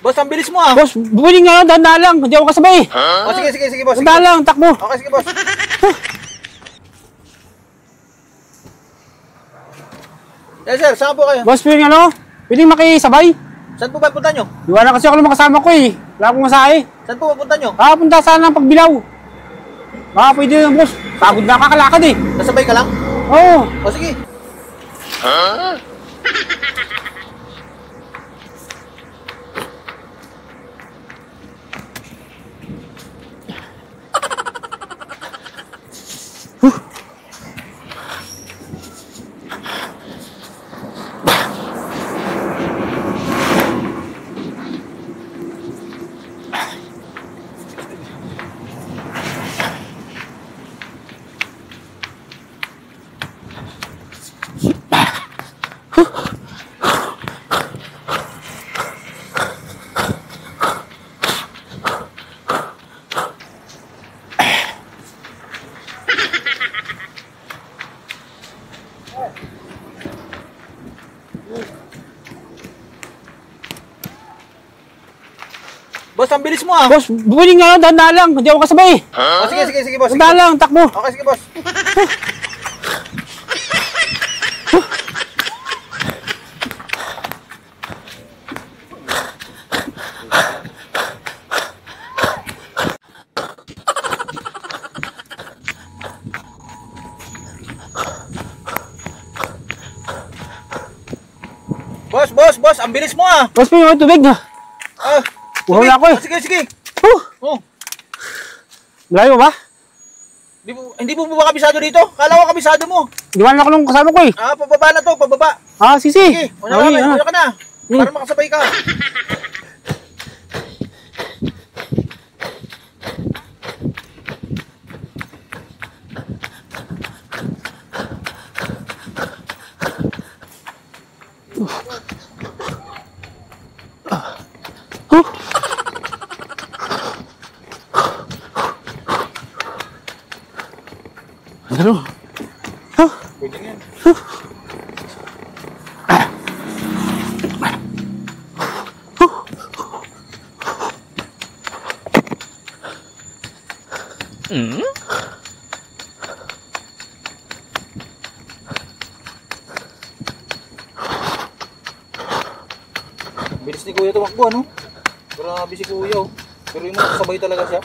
Boss, ang bilis mo ah. Boss, buwiling nga lang, dahan lang. Hindi ako kasabay. Oh, sige boss. Dahan lang, takbo. Okay, sige boss. Yes sir, saan po kayo? Boss, pwedeng ano? Pwedeng makisabay. Saan po ba punta nyo? Iwan na kasi ako ng makasama ko eh. Wala akong masahe. Saan po ba punta nyo? Punta sana ng Pagbilaw. Baka pwede na boss. Pagod na kakalakad eh. Nasabay ka lang? Oo. O sige. Boss, ang bilis mo ah. Boss, buwiling nga lang, dahan lang. Hindi ako kasabay. Oh, sige boss. Dahan lang, takbo. Okay, sige boss. Boss, ang bilis mo ah. Boss, pwede tubig na. Wala ako eh. Sige. Oh. Malayo ba? Hindi mo ba kabisado dito? Kala ko kabisado mo. Iwan ako ng kasama ko eh. Pababa na to, pababa. Sige. Sige, una ka na. Para makasabay ka. Ano? Pwede nga yan. Bilis ni Kuya tumakbo, ano? Grabe si Kuya, oh. Pero yung sabay talaga siya.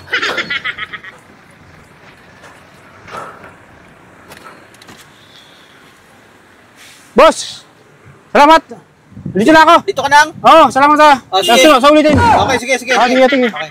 Boss! Salamat! Dito na ako! Dito ka nang? Oo, salamat sa sige. sa ulitin. Okay, sige. Sige. Okay.